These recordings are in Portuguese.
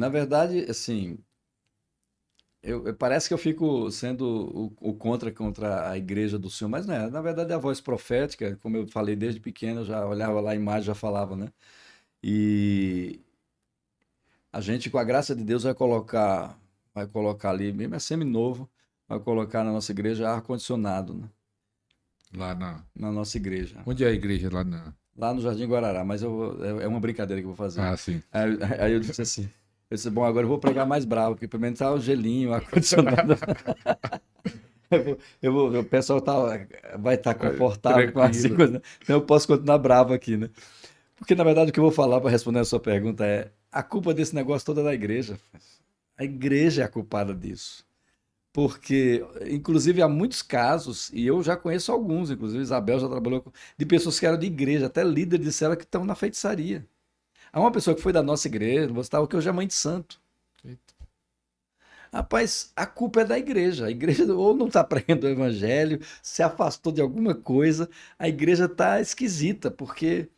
Na verdade, assim, parece que eu fico sendo o contra a igreja do Senhor, mas não é. Na verdade, é a voz profética, como eu falei desde pequeno, eu já olhava lá a imagem, já falava, né? E a gente, com a graça de Deus, vai colocar ali, mesmo é semi-novo, vai colocar na nossa igreja ar-condicionado, né? Lá na. Na nossa igreja. Onde é a igreja? Lá na. Lá no Jardim Guarará, mas é uma brincadeira que eu vou fazer. Ah, sim. Aí eu disse assim, bom, agora eu vou pregar mais bravo, porque pelo menos tá o gelinho, o ar-condicionado. O pessoal vai estar confortável com as Tranquilo. coisas, né? Então eu posso continuar bravo aqui, né? Porque na verdade o que eu vou falar para responder a sua pergunta é: a culpa desse negócio toda é da igreja. A igreja é a culpada disso. Porque, inclusive, há muitos casos, e eu já conheço alguns, inclusive Isabel já trabalhou de pessoas que eram de igreja, até líderes disseram que estão na feitiçaria. Há uma pessoa que foi da nossa igreja, você estava que hoje é mãe de santo. Eita. Rapaz, a culpa é da igreja. A igreja ou não está pregando o evangelho, se afastou de alguma coisa, a igreja está esquisita, porque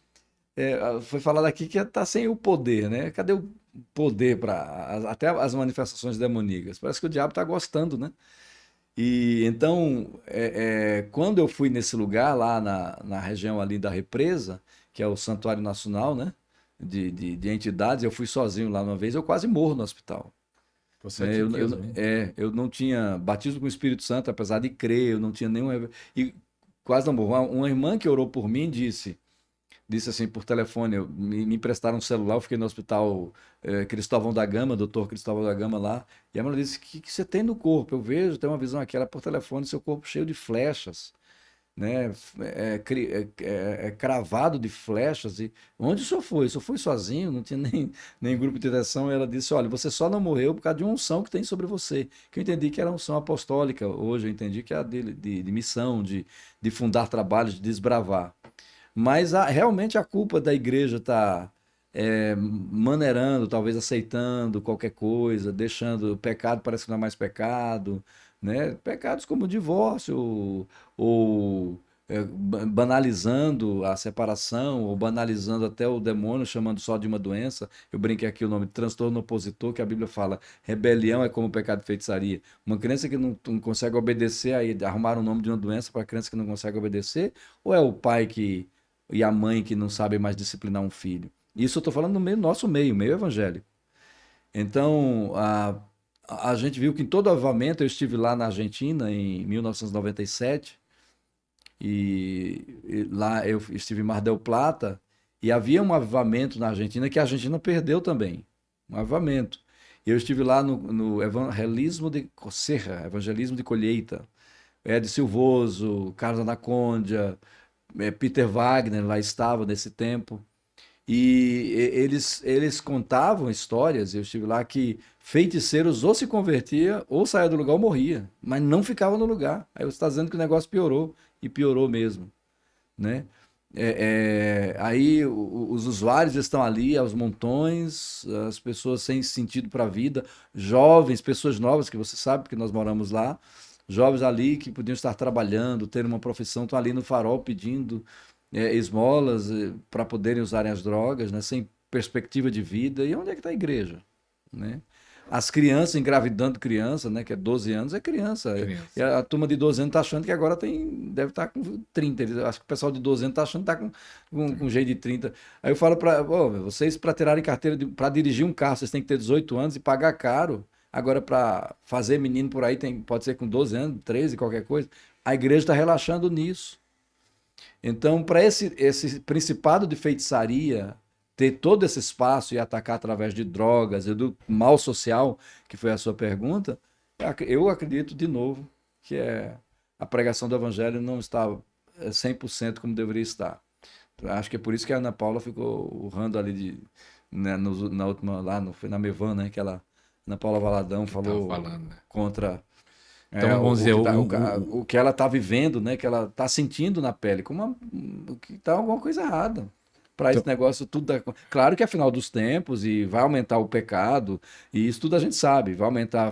foi falado aqui que está sem o poder, né? Cadê o poder para até as manifestações demoníacas? Parece que o diabo está gostando, né? E então, quando eu fui nesse lugar, lá na região ali da Represa, que é o Santuário Nacional, né? De entidades, eu fui sozinho lá uma vez, eu quase morro no hospital. Por Né? 7 dias mesmo. Eu não tinha batismo com o Espírito Santo, apesar de crer, eu não tinha nenhum. E quase não morro. Uma irmã que orou por mim disse assim por telefone, me emprestaram um celular, eu fiquei no hospital Cristóvão da Gama, doutor Cristóvão da Gama lá, e a mulher disse, que você tem no corpo? Eu vejo, tem uma visão aqui, ela por telefone, seu corpo cheio de flechas, né? Cravado de flechas, e onde o senhor foi? O senhor foi sozinho, não tinha nem grupo de direção, e ela disse, olha, você só não morreu por causa de uma unção que tem sobre você, que eu entendi que era uma unção apostólica, hoje eu entendi que é a de missão, de fundar trabalhos, de desbravar. Mas realmente a culpa da igreja está maneirando, talvez aceitando qualquer coisa, deixando o pecado parece que não é mais pecado, né? Pecados como o divórcio, ou banalizando a separação, ou banalizando até o demônio, chamando só de uma doença. Eu brinquei aqui o nome de transtorno opositor, que a Bíblia fala, rebelião é como pecado de feitiçaria. Uma criança que não consegue obedecer, aí arrumar o nome de uma doença para a criança que não consegue obedecer, ou é o pai e a mãe que não sabem mais disciplinar um filho? Isso eu estou falando no meio nosso meio evangélico. Então, a gente viu que em todo avivamento, eu estive lá na Argentina em 1997, e lá eu estive em Mar del Plata, e havia um avivamento na Argentina que a Argentina perdeu também. Um avivamento. E eu estive lá no evangelismo de Serra, evangelismo de colheita. Ed Silvoso, Carlos Anacondia, Peter Wagner lá estava nesse tempo. E eles contavam histórias, eu estive lá, que feiticeiros ou se convertia ou saía do lugar ou morria, mas não ficava no lugar. Aí você está dizendo que o negócio piorou, e piorou mesmo, né? Aí os usuários estão ali aos montões, as pessoas sem sentido para a vida, jovens, pessoas novas, que você sabe que nós moramos lá, jovens ali que podiam estar trabalhando, ter uma profissão, estão ali no farol pedindo esmolas para poderem usarem as drogas, né, sem perspectiva de vida. E onde é que está a igreja? Né? As crianças engravidando criança, né, que é 12 anos, é criança. E Criança. a turma de 12 anos está achando que agora deve estar com 30. Acho que o pessoal de 12 anos está achando que está com jeito de 30. Aí eu falo para vocês, para tirarem carteira, para dirigir um carro, vocês têm que ter 18 anos e pagar caro. Agora, para fazer menino por aí, pode ser com 12 anos, 13, qualquer coisa. A igreja está relaxando nisso. Então, para esse principado de feitiçaria ter todo esse espaço e atacar através de drogas e do mal social, que foi a sua pergunta, eu acredito de novo que a pregação do evangelho não está 100% como deveria estar. Acho que é por isso que a Ana Paula ficou urrando ali né, na última, lá foi na Mevan, né, que Ana Paula Valadão Que tava falou falando, né? contra Então, vamos o dizer, que o que ela está vivendo, né? Que ela está sentindo na pele, que está alguma coisa errada. Para esse então, negócio tudo. Claro que é final dos tempos e vai aumentar o pecado, e isso tudo a gente sabe. Vai aumentar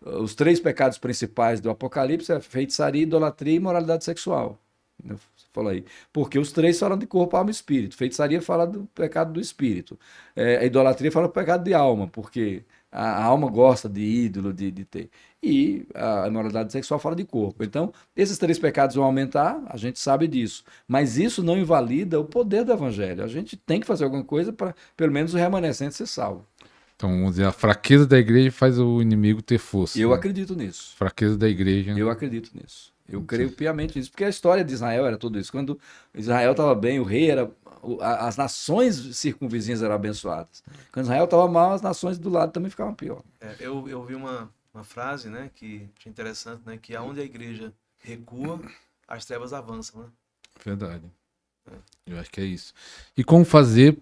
os três pecados principais do Apocalipse: é feitiçaria, idolatria e imoralidade sexual. Você falou aí. Porque os três falam de corpo, alma e espírito. Feitiçaria fala do pecado do espírito. A idolatria fala do pecado de alma, porque a alma gosta de ídolo, de ter. E a imoralidade sexual fala de corpo. Então, esses três pecados vão aumentar, a gente sabe disso. Mas isso não invalida o poder do evangelho. A gente tem que fazer alguma coisa para, pelo menos, o remanescente ser salvo. Então, vamos dizer, a fraqueza da igreja faz o inimigo ter força. Eu né? acredito nisso. Fraqueza da igreja. Eu acredito nisso. Eu creio piamente nisso. Porque a história de Israel era tudo isso. Quando Israel estava bem, o rei era. As nações circunvizinhas eram abençoadas. Quando Israel estava mal, as nações do lado também ficavam pior. Eu vi uma frase, né, que achei interessante, né, que aonde a igreja recua, as trevas avançam, né? Verdade. Eu acho que é isso. E como fazer?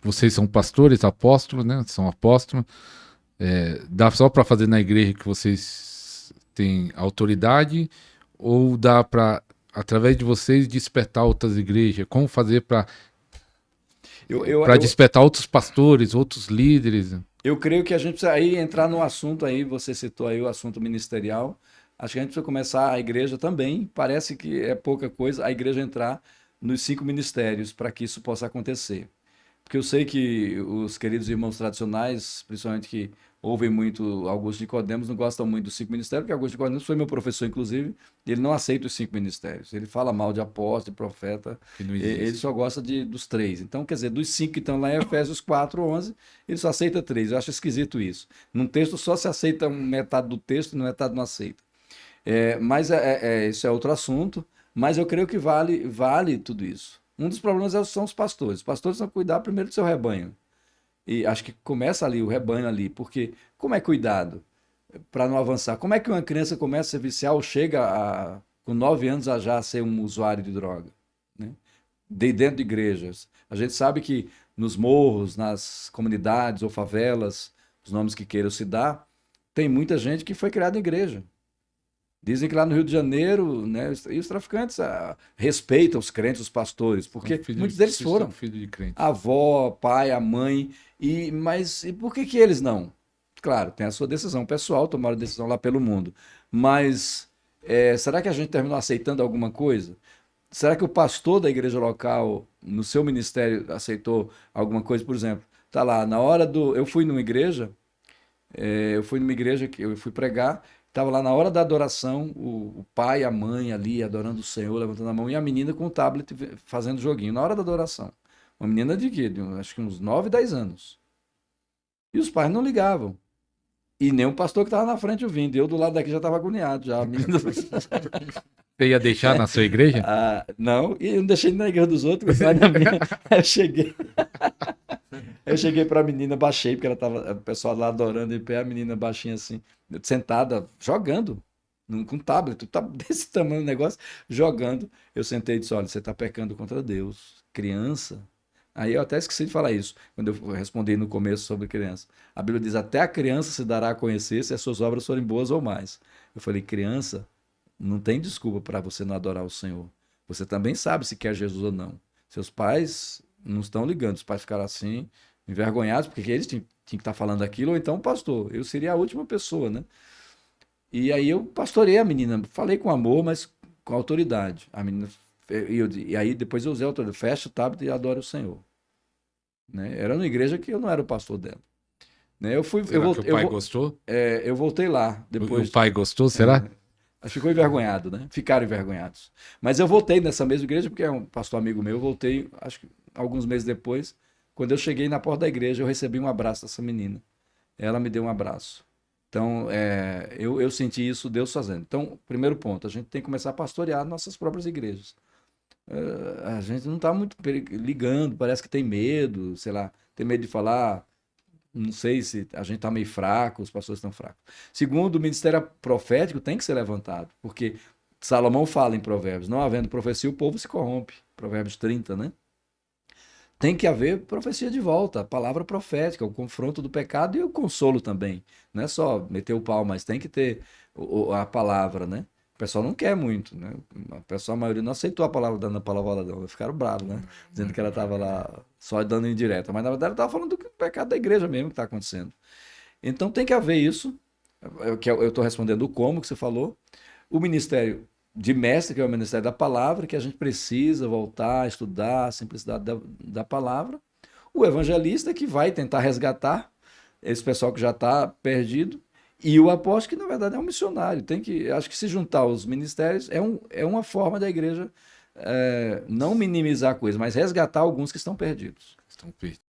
Vocês são pastores, apóstolos, né? São apóstolos. Dá só para fazer na igreja que vocês têm autoridade? Ou dá para, através de vocês, despertar outras igrejas? Como fazer para despertar outros pastores, outros líderes? Eu creio que a gente precisa aí entrar no assunto aí, você citou aí o assunto ministerial. Acho que a gente precisa começar a igreja também, parece que é pouca coisa, a igreja entrar nos 5 ministérios para que isso possa acontecer. Porque eu sei que os queridos irmãos tradicionais, principalmente que ouvem muito Augusto Nicodemos, não gostam muito dos 5 ministérios, porque Augusto Nicodemos foi meu professor, inclusive, ele não aceita os 5 ministérios. Ele fala mal de apóstolo, de profeta, Que não ele existe. só gosta dos 3. Então, quer dizer, dos 5 que estão lá em Efésios 4:11, ele só aceita 3. Eu acho esquisito isso. Num texto só se aceita metade do texto e metade não aceita. Mas isso é outro assunto, mas eu creio que vale tudo isso. Um dos problemas são os pastores. Os pastores precisam cuidar primeiro do seu rebanho. E acho que começa ali, o rebanho ali, porque como é cuidado para não avançar? Como é que uma criança começa a ser vicial ou chega com 9 anos a já ser um usuário de droga? Né? Dentro de igrejas. A gente sabe que nos morros, nas comunidades ou favelas, os nomes que queiram se dar, tem muita gente que foi criada em igreja. Dizem que lá no Rio de Janeiro, né, e os traficantes respeitam os crentes, os pastores, porque muitos deles foram. Filho de crente. A avó, pai, a mãe. Mas e por que eles não? Claro, tem a sua decisão pessoal, tomaram decisão lá pelo mundo. Mas será que a gente terminou aceitando alguma coisa? Será que o pastor da igreja local, no seu ministério, aceitou alguma coisa? Por exemplo, tá lá, na hora do. Eu fui numa igreja que eu fui pregar, estava lá na hora da adoração, o pai, a mãe ali adorando o Senhor, levantando a mão, e a menina com o tablet fazendo joguinho, na hora da adoração. Uma menina de quê? Acho que uns 9, 10 anos. E os pais não ligavam. E nem o pastor que estava na frente ouvindo. Eu do lado daqui já estava agoniado. Já. A menina... Você ia deixar na sua igreja? Não, e eu não deixei na igreja dos outros. Eu cheguei. Eu cheguei para a menina, baixei, porque ela tava, o pessoal lá adorando em pé, a menina baixinha assim, sentada, jogando, com tablet, tá desse tamanho o negócio, jogando. Eu sentei e disse: olha, você está pecando contra Deus, criança. Aí eu até esqueci de falar isso, quando eu respondi no começo sobre criança. A Bíblia diz: até a criança se dará a conhecer se as suas obras forem boas ou mais. Eu falei: criança, não tem desculpa para você não adorar o Senhor. Você também sabe se quer Jesus ou não. Seus pais não estão ligando, os pais ficaram assim, envergonhados, porque eles tinham que estar falando aquilo, ou então o pastor. Eu seria a última pessoa, né? E aí eu pastorei a menina, falei com amor, mas com autoridade. A menina, e aí depois eu usei a autoridade, fecha o tablet e adora o Senhor. Né? Era uma igreja que eu não era o pastor dela. Né? Será que o pai gostou? Eu voltei lá depois. O pai gostou, será? Acho que ficou envergonhado, né? Ficaram envergonhados. Mas eu voltei nessa mesma igreja, porque é um pastor amigo meu, eu voltei, acho que alguns meses depois. Quando eu cheguei na porta da igreja, eu recebi um abraço dessa menina. Ela me deu um abraço. Então, eu senti isso, Deus fazendo. Então, primeiro ponto, a gente tem que começar a pastorear nossas próprias igrejas. A gente não está muito ligando, parece que tem medo, sei lá, tem medo de falar. Não sei se a gente está meio fraco, os pastores estão fracos. Segundo, o ministério profético tem que ser levantado, porque Salomão fala em Provérbios: não havendo profecia, o povo se corrompe. Provérbios 30, né? Tem que haver profecia de volta, a palavra profética, o confronto do pecado e o consolo também. Não é só meter o pau, mas tem que ter a palavra, né? O pessoal não quer muito, né? A maioria não aceitou a palavra dando a palavra dela, ficaram bravos, né? Dizendo que ela estava lá só dando indireta, mas na verdade ela estava falando do pecado da igreja mesmo que está acontecendo. Então tem que haver isso, que eu estou respondendo o como que você falou. O ministério de mestre, que é o ministério da palavra, que a gente precisa voltar a estudar a simplicidade da palavra. O evangelista, que vai tentar resgatar esse pessoal que já está perdido. E o apóstolo, que na verdade é um missionário. Acho que se juntar os ministérios é uma forma da igreja não minimizar a coisa, mas resgatar alguns que estão perdidos. Estão perdidos.